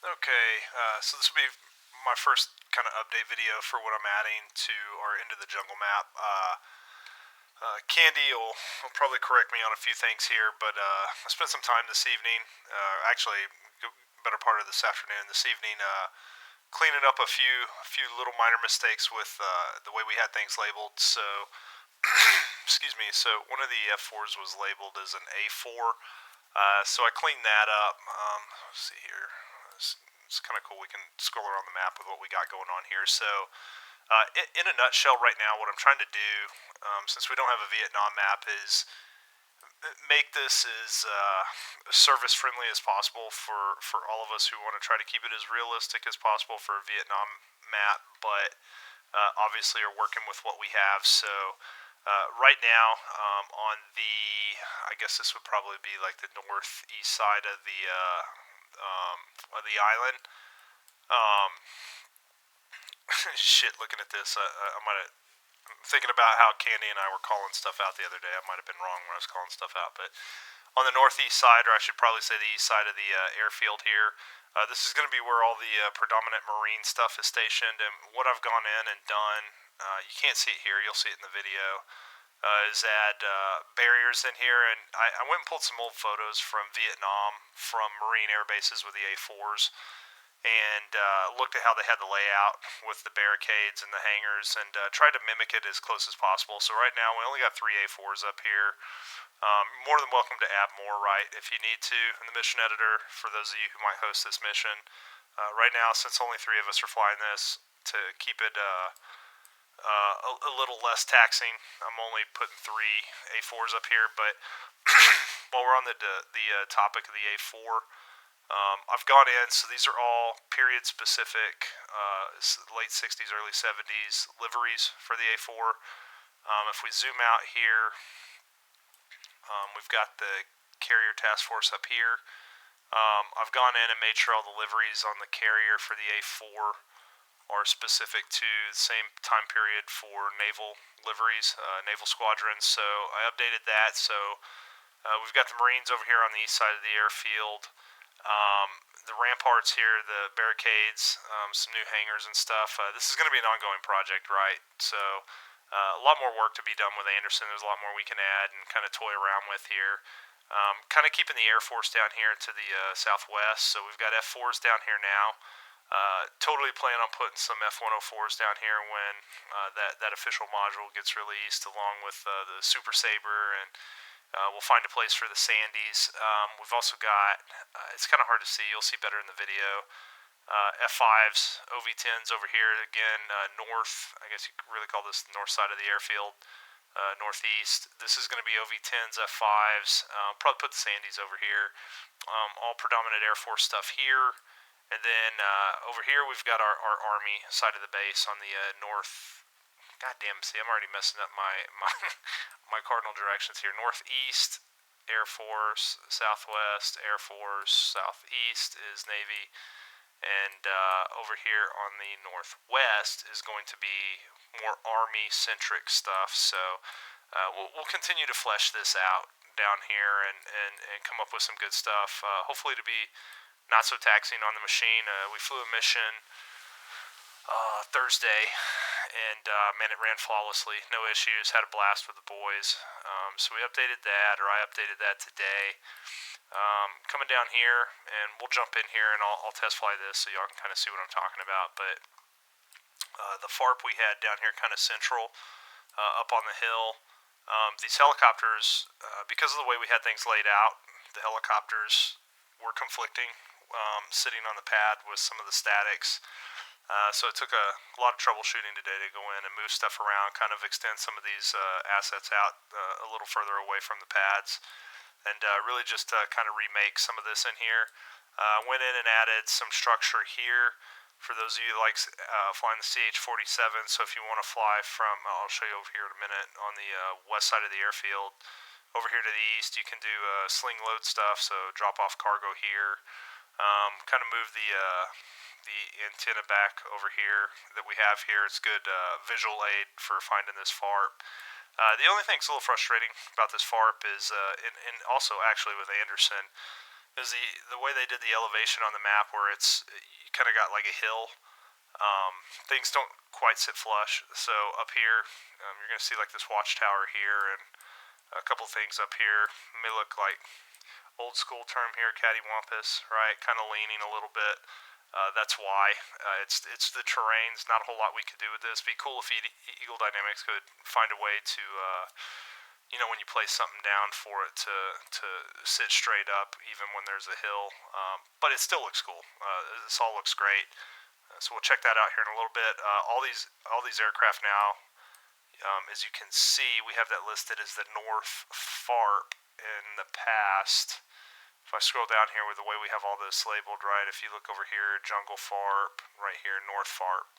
Okay, so this will be my first kind of update video for what I'm adding to our Into the Jungle map. Kandy will probably correct me on a few things here, but I spent some time this evening, actually, better part of this afternoon, this evening, cleaning up a few little minor mistakes with the way we had things labeled. So, excuse me. So one of the F4s was labeled as an A4. So I cleaned that up. Let's see here. It's kind of cool. We can scroll around the map with what we got going on here. So, in a nutshell, right now, what I'm trying to do, since we don't have a Vietnam map, is make this as service friendly as possible for all of us who want to try to keep it as realistic as possible for a Vietnam map, but obviously are working with what we have. So right now, on I guess this would probably be like the northeast side of the island. Um, Shit, looking at this, I'm thinking about how Kandy and I were calling stuff out the other day. I might have been wrong when I was calling stuff out, but on the northeast side, or I should probably say the east side of the airfield here, this is going to be where all the predominant marine stuff is stationed. And what I've gone in and done, you can't see it here, you'll see it in the video, is add barriers in here. And I went and pulled some old photos from Vietnam, from Marine air bases with the A4s, and looked at how they had the layout with the barricades and the hangars, and tried to mimic it as close as possible. So right now we only got 3 A4s up here. More than welcome to add more, right, if you need to, in the mission editor, for those of you who might host this mission. Right now, since only 3 of us are flying this, to keep it a little less taxing, I'm only putting 3 A4s up here. But while we're on the topic of the A4, I've gone in, so these are all period specific, late 60s, early 70s liveries for the A4. If we zoom out here, we've got the carrier task force up here. I've gone in and made sure all the liveries on the carrier for the A4 are specific to the same time period for naval liveries, naval squadrons. So I updated that. So we've got the Marines over here on the east side of the airfield. The ramparts here, the barricades, some new hangars and stuff. This is going to be an ongoing project, right? So a lot more work to be done with Andersen. There's a lot more we can add and kind of toy around with here. Kind of keeping the Air Force down here to the southwest. So we've got F4s down here now. Totally plan on putting some F104s down here when that official module gets released, along with the Super Saber, and we'll find a place for the Sandys. We've also got, it's kind of hard to see, you'll see better in the video, F5s, OV10s over here, again, north, I guess you could really call this the north side of the airfield, northeast. This is going to be OV10s, F5s, probably put the Sandys over here. All predominant Air Force stuff here. And then over here we've got our Army side of the base on the north. God damn, see, I'm already messing up my cardinal directions here. Northeast, Air Force. Southwest, Air Force. Southeast is Navy. And over here on the northwest is going to be more Army-centric stuff. So we'll continue to flesh this out down here and come up with some good stuff. Hopefully to be not so taxing on the machine. We flew a mission Thursday, and man, it ran flawlessly, no issues, had a blast with the boys. So we updated that, or I updated that today. Coming down here, and we'll jump in here and I'll test fly this so y'all can kind of see what I'm talking about. But the FARP we had down here kind of central, up on the hill, these helicopters, because of the way we had things laid out, the helicopters were conflicting, sitting on the pad with some of the statics. So it took a lot of troubleshooting today to go in and move stuff around, kind of extend some of these assets out a little further away from the pads, and really just kind of remake some of this in here. Went in and added some structure here for those of you who like flying the CH-47. So if you want to fly from, I'll show you over here in a minute, on the west side of the airfield, over here to the east, you can do sling load stuff, so drop off cargo here. Kind of move the antenna back over here that we have here. It's good visual aid for finding this FARP. The only thing that's a little frustrating about this FARP is, and also actually with Andersen, is the way they did the elevation on the map, where it's you kind of got like a hill. Things don't quite sit flush. So up here, you're going to see like this watchtower here, and a couple things up here. It may look like old school term here, cattywampus, right? Kind of leaning a little bit. That's why. It's the terrain's not a whole lot we could do with this. Be cool if Eagle Dynamics could find a way to, when you place something down for it to sit straight up, even when there's a hill. But it still looks cool. This all looks great. So we'll check that out here in a little bit. All these aircraft now, as you can see, we have that listed as the North FARP. In the past, if I scroll down here with the way we have all this labeled, right, if you look over here, Jungle FARP, right here, North FARP,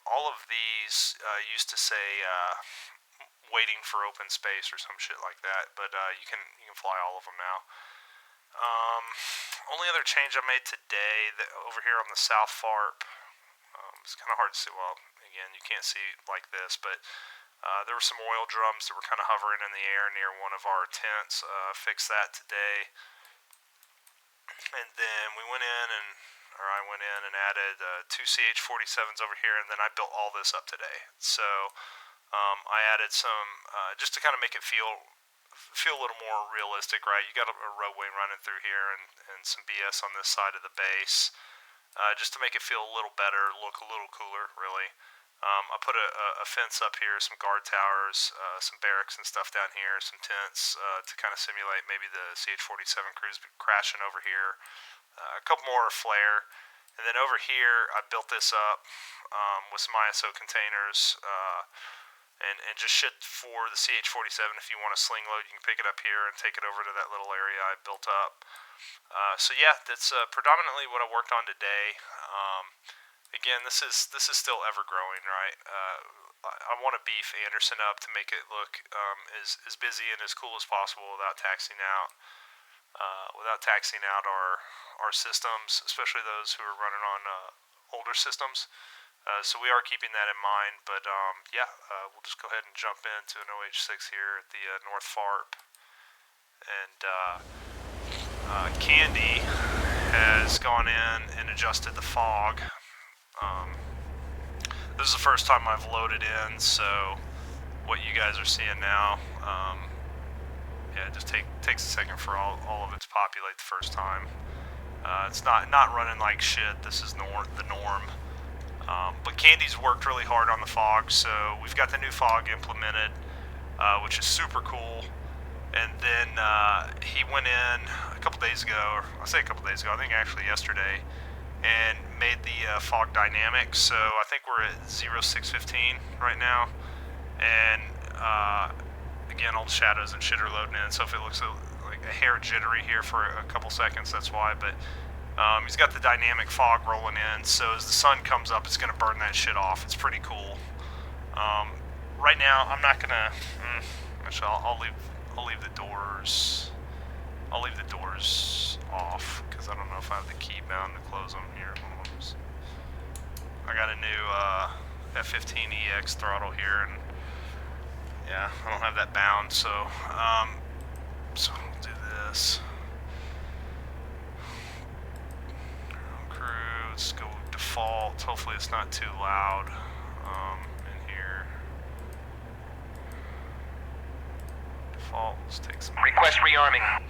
all of these used to say waiting for open space or some shit like that, but you can fly all of them now. Only other change I made today, over here on the South FARP, it's kind of hard to see, well, again, you can't see like this, but there were some oil drums that were kind of hovering in the air near one of our tents. Fixed that today. And then I went in and added 2 CH-47s over here, and then I built all this up today. So I added some, just to kind of make it feel a little more realistic, right? You got a roadway running through here and some BS on this side of the base, just to make it feel a little better, look a little cooler, really. I put a fence up here, some guard towers, some barracks and stuff down here, some tents to kind of simulate maybe the CH-47 crews crashing over here. A couple more flare. And then over here, I built this up with some ISO containers and just shit for the CH-47. If you want a sling load, you can pick it up here and take it over to that little area I built up. So yeah, that's predominantly what I worked on today. Again, this is still ever growing, right? I want to beef Andersen up to make it look as busy and as cool as possible without taxing out our systems, especially those who are running on older systems. So we are keeping that in mind. But we'll just go ahead and jump into an OH-6 here at the North FARP, and Kandy has gone in and adjusted the fog. This is the first time I've loaded in, so what you guys are seeing now, it just takes a second for all of it to populate the first time. It's not running like shit. This is the norm. But Kandy's worked really hard on the fog, so we've got the new fog implemented, which is super cool. And then he went in a couple days ago, or I say a couple days ago, I think actually yesterday, and made the fog dynamic. So I think we're at 0615 right now, and again, all the shadows and shit are loading in, so if it looks like a hair jittery here for a couple seconds, that's why. But he's got the dynamic fog rolling in, so as the sun comes up, it's going to burn that shit off. It's pretty cool. Right now, I'm not gonna. Actually, I'll leave the doors. I'll leave the doors off because I don't know if I have the key bound to close them here. I got a new F15EX throttle here, and yeah, I don't have that bound, so we'll do this. Crew, let's go default. Hopefully it's not too loud in here. Default, let's take some. Request rearming.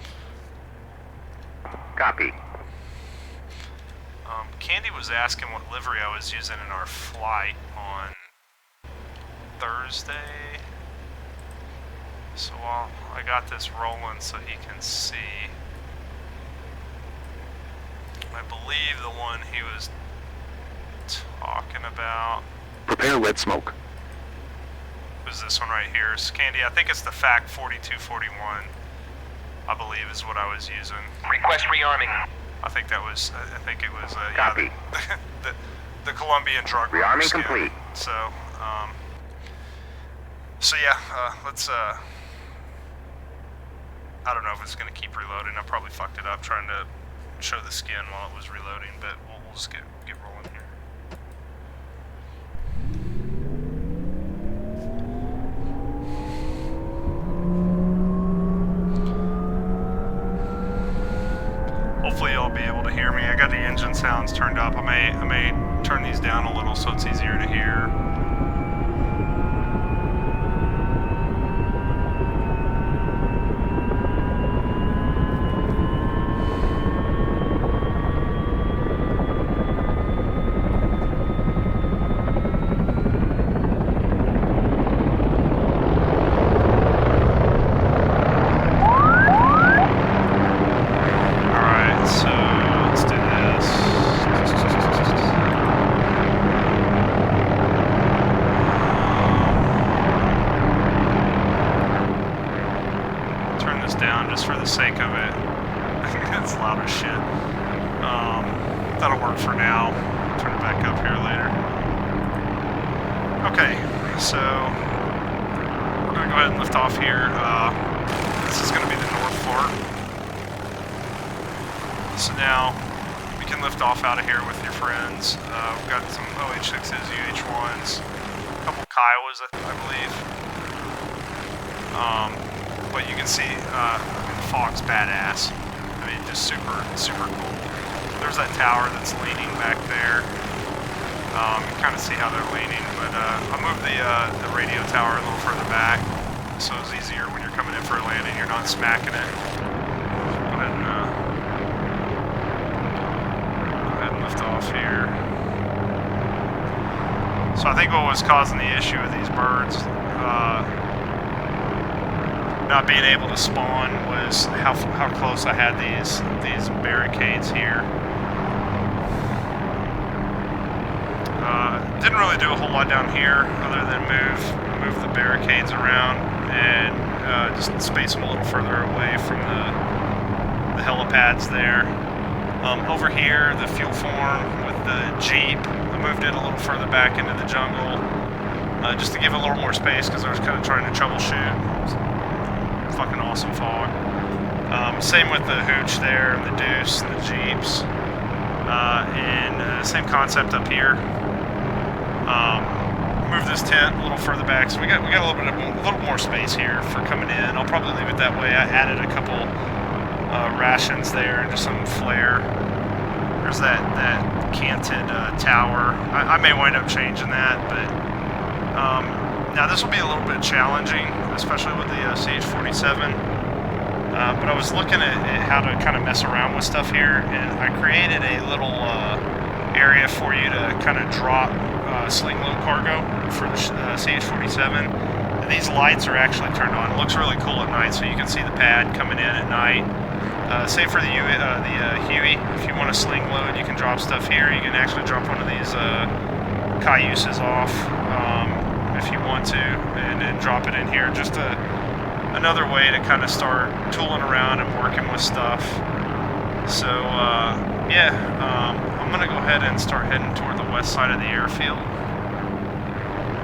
Copy. Kandy was asking what livery I was using in our flight on Thursday. So I got this rolling so he can see. I believe the one he was talking about. Prepare red smoke. Was this one right here. So Kandy, I think it's the FAC 4241, I believe is what I was using. Request rearming. I think it was Copy. Yeah, the Colombian drug rearming skin. complete. So yeah, let's I don't know if it's gonna keep reloading. I probably fucked it up trying to show the skin while it was reloading, but we'll just get rolling here. y'all be able to hear me. I got the engine sounds turned up. I may turn these down a little so it's easier to hear. Just for the sake of it. It's loud as shit. That'll work for now. Turn it back up here later. Okay, so we're gonna go ahead and lift off here. This is gonna be the North FARP. So now we can lift off out of here with your friends. We've got some OH6s, UH1s, a couple Kiowas, I believe. But you can see, I mean, the fog's badass. I mean, just super, super cool. There's that tower that's leaning back there. You kind of see how they're leaning, but I moved the radio tower a little further back, so it's easier when you're coming in for a landing. You're not smacking it. Go ahead and lift off here. So I think what was causing the issue with these birds, not being able to spawn, was how close I had these barricades here. Didn't really do a whole lot down here other than move the barricades around and just space them a little further away from the helipads there. Over here, the fuel form with the Jeep, I moved it a little further back into the jungle just to give it a little more space because I was kind of trying to troubleshoot. Fucking awesome fog. Same with the hooch there, and the Deuce, and the Jeeps, and same concept up here. Move this tent a little further back, so we got a little more space here for coming in. I'll probably leave it that way. I added a couple rations there and just some flare. There's that canted tower. I may wind up changing that, but now this will be a little bit challenging, especially with the CH-47, but I was looking at how to kind of mess around with stuff here, and I created a little area for you to kind of drop sling load cargo for the CH-47. And these lights are actually turned on. It looks really cool at night, so you can see the pad coming in at night. Same for the Huey. If you want to sling load, you can drop stuff here. You can actually drop one of these Cayuses off if you want to, and drop it in here. Just another way to kind of start tooling around and working with stuff. So yeah, I'm gonna go ahead and start heading toward the west side of the airfield.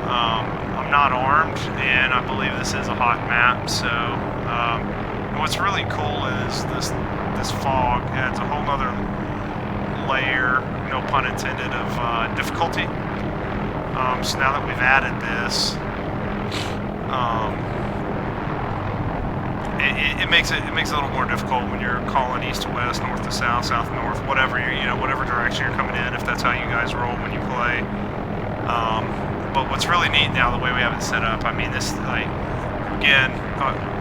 I'm not armed, and I believe this is a hot map, so what's really cool is this fog adds a whole nother layer, no pun intended, of difficulty. So now that we've added this, it makes it a little more difficult when you're calling east to west, north to south, south to north, whatever whatever direction you're coming in, if that's how you guys roll when you play. But what's really neat now, the way we have it set up, I mean, this, like, again,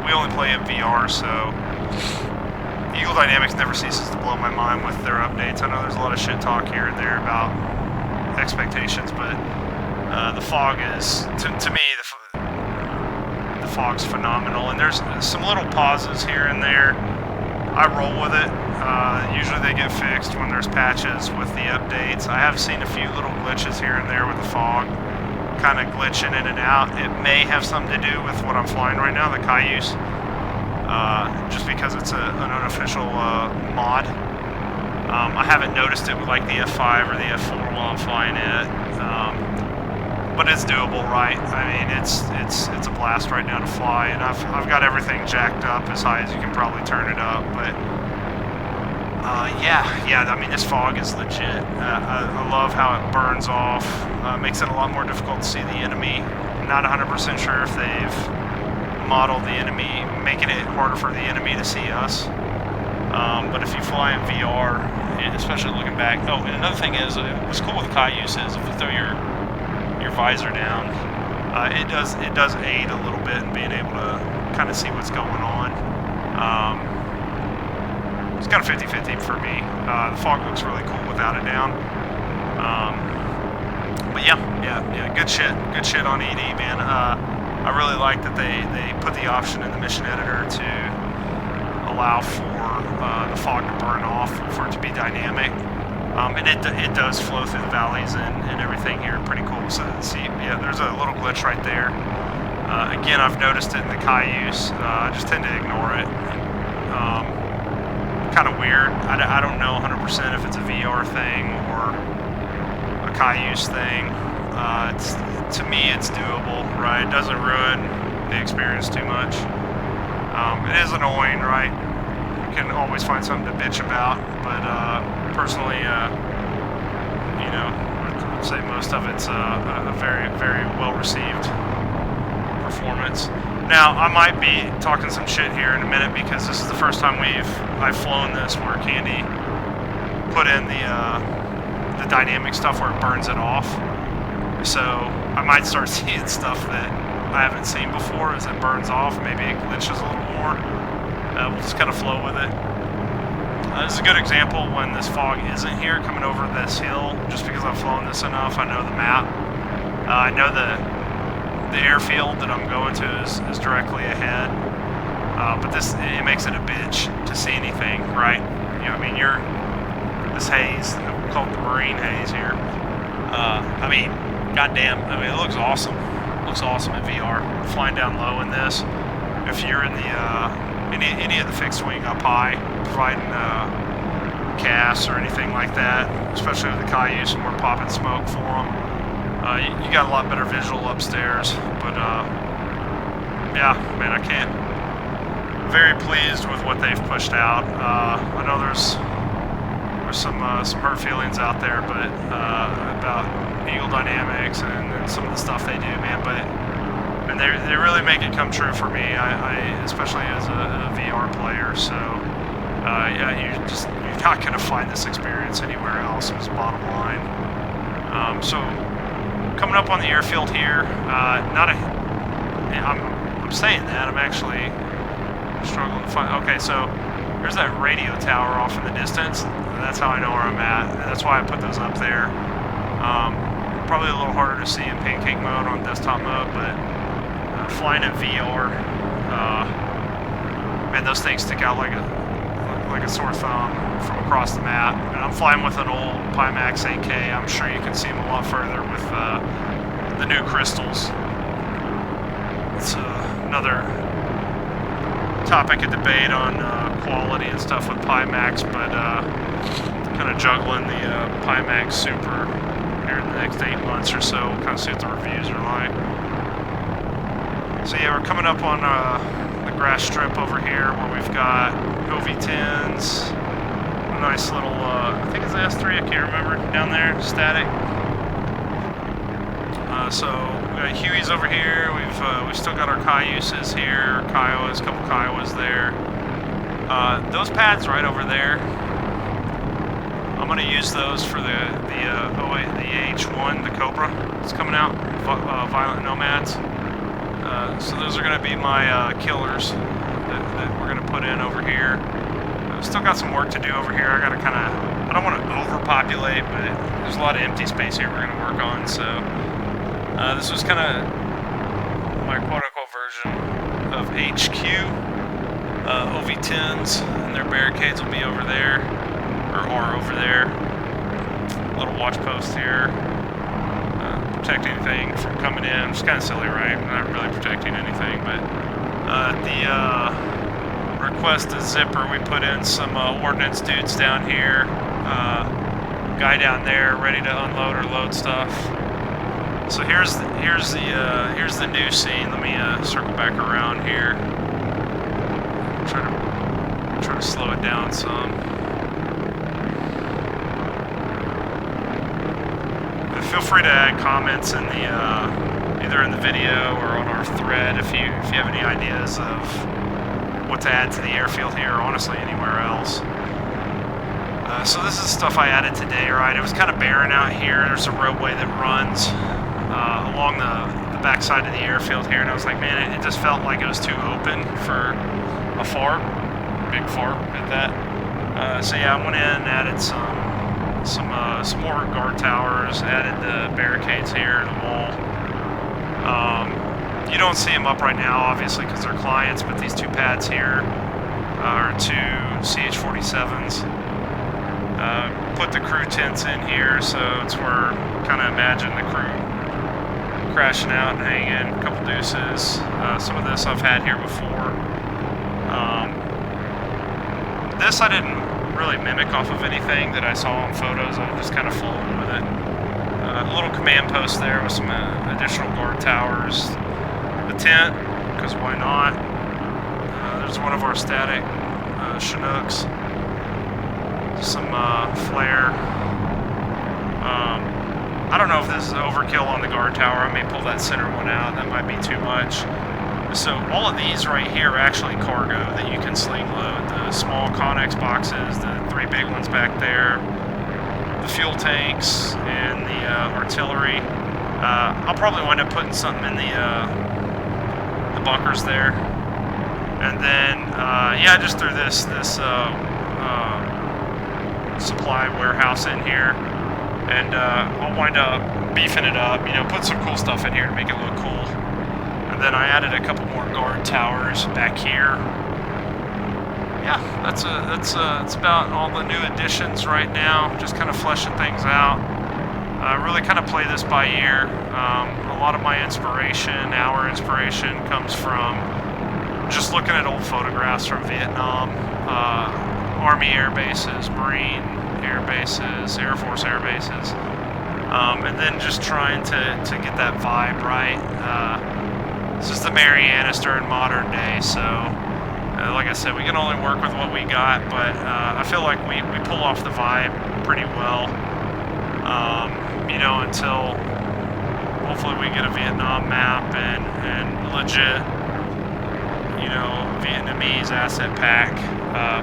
we only play in VR, so Eagle Dynamics never ceases to blow my mind with their updates. I know there's a lot of shit talk here and there about expectations, but the fog is, to me, the fog's phenomenal, and there's some little pauses here and there. I roll with it. Usually they get fixed when there's patches with the updates. I have seen a few little glitches here and there with the fog, kind of glitching in and out. It may have something to do with what I'm flying right now, the Cayuse, just because it's an unofficial mod. I haven't noticed it with like the F5 or the F4 while I'm flying it, but it's doable, right? I mean, it's a blast right now to fly, and I've got everything jacked up as high as you can probably turn it up, but yeah, I mean, this fog is legit. I love how it burns off. Makes it a lot more difficult to see the enemy. I'm not 100% sure if they've modeled the enemy, making it harder for the enemy to see us. But if you fly in VR, especially looking back, oh, and another thing is, what's cool with Cayuse is if you throw your visor down, it does aid a little bit in being able to kind of see what's going on. It's kind of 50-50 for me. The fog looks really cool without it down. But yeah, good shit on ED, man. I really like that they put the option in the mission editor to allow for the fog to burn off, for it to be dynamic. And it does flow through the valleys and everything here. Pretty cool. So see, yeah, there's a little glitch right there. Again, I've noticed it in the Cayuse. I just tend to ignore it. Kind of weird. I don't know 100% if it's a VR thing or a Cayuse thing. To me, it's doable, right? It doesn't ruin the experience too much. It is annoying, right? You can always find something to bitch about, but personally, you know, I'd say most of it's a very, very well-received performance. Now, I might be talking some shit here in a minute because this is the first time I've flown this where Kandy put in the dynamic stuff where it burns it off. So I might start seeing stuff that I haven't seen before as it burns off. Maybe it glitches a little more. We'll just kind of flow with it. This is a good example when this fog isn't here coming over this hill. Just because I've flown this enough, I know the map. I know the airfield that I'm going to is directly ahead. But it makes it a bitch to see anything, right? You know, I mean, this haze, we call it the marine haze here. I mean, goddamn, I mean, it looks awesome. It looks awesome in VR. Flying down low in this. If you're in the any of the fixed wing up high, providing CAS or anything like that, especially with the Cayuse and we're popping smoke for them, you got a lot better visual upstairs. But yeah, man, I can't. Very pleased with what they've pushed out. I know there's some hurt feelings out there, but about Eagle Dynamics and some of the stuff they do, man. And they really make it come true for me. I especially as a VR player. So yeah, you're not gonna find this experience anywhere else. Is bottom line. So coming up on the airfield here, I'm saying that I'm actually struggling to find. Okay, so there's that radio tower off in the distance. That's how I know where I'm at. And that's why I put those up there. Probably a little harder to see in pancake mode on desktop mode, but flying in VR, man, those things stick out like a sore thumb from across the map. And I'm flying with an old Pimax 8K. I'm sure you can see them a lot further with the new crystals. It's another topic of debate on quality and stuff with Pimax, but kind of juggling the Pimax Super here in the next 8 months or so. We'll kind of see what the reviews are like. So yeah, we're coming up on the grass strip over here where we've got OV10s, a nice little, I think it's the S3, I can't remember, down there, static. So we got Hueys over here. We've still got our Cayuses here, Kiowas, a couple Kiowas there. Those pads right over there, I'm going to use those for the AH1, the Cobra that's coming out, Violent Nomads. So those are going to be my killers that we're going to put in over here. Still got some work to do over here. I got to kind of, I don't want to overpopulate, but there's a lot of empty space here we're going to work on. So this was kind of my quote-unquote version of HQ. OV10s and their barricades will be over there, or are over there. Little watch post here. Protect anything from coming in. It's kind of silly, right? We're not really protecting anything, but the request a zipper, we put in some ordnance dudes down here. Guy down there ready to unload or load stuff. So here's the new scene. Let me circle back around here. Try to slow it down some. Feel free to add comments in the either in the video or on our thread if you have any ideas of what to add to the airfield here, or honestly anywhere else. So this is stuff I added today, right? It was kind of barren out here. There's a roadway that runs along the backside of the airfield here, and I was like, man, it just felt like it was too open for a FARP, big FARP at that. So yeah, I went in and added some more guard towers, added the barricades here, the wall. You don't see them up right now, obviously, because they're clients, but these two pads here are two CH-47s. Put the crew tents in here, so it's where kind of imagine the crew crashing out and hanging, a couple deuces. Some of this I've had here before. This I didn't really mimic off of anything that I saw on photos. I just kind of flowed with it. A little command post there with some additional guard towers. The tent, because why not? There's one of our static Chinooks. Some flare. I don't know if this is overkill on the guard tower. I may pull that center one out. That might be too much. So all of these right here are actually cargo that you can sling load. The small Connex boxes, the three big ones back there, the fuel tanks, and the artillery. I'll probably wind up putting something in the bunkers there. And then, yeah, I just threw this supply warehouse in here, and I'll wind up beefing it up, you know, put some cool stuff in here to make it look cool. And then I added a couple more guard towers back here. Yeah, that's about all the new additions right now, just kind of fleshing things out. Really kind of play this by ear. A lot of my inspiration, our inspiration, comes from just looking at old photographs from Vietnam, Army air bases, Marine air bases, Air Force air bases, and then just trying to get that vibe right. This is the Mary Annister in modern day, so like I said, we can only work with what we got, but I feel like we pull off the vibe pretty well, you know, until hopefully we get a Vietnam map and legit, you know, Vietnamese asset pack,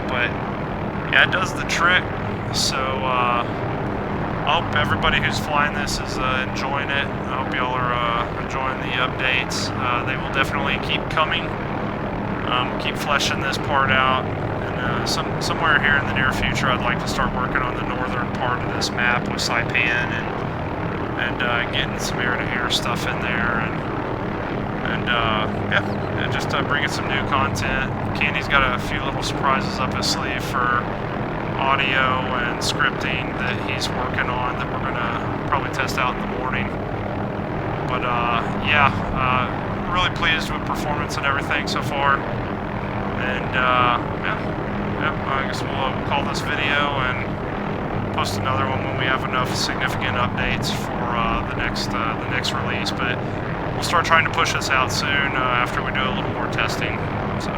but yeah, it does the trick. So I hope everybody who's flying this is enjoying it. I hope y'all are enjoying the updates. They will definitely keep coming. Keep fleshing this part out, and somewhere here in the near future I'd like to start working on the northern part of this map with Saipan and getting some air-to-air stuff in there, and yeah, and just bringing some new content. Kandy's got a few little surprises up his sleeve for audio and scripting that he's working on that we're gonna probably test out in the morning. But yeah, really pleased with performance and everything so far. And yeah, I guess we'll call this video and post another one when we have enough significant updates for the next release. But we'll start trying to push this out soon after we do a little more testing. So.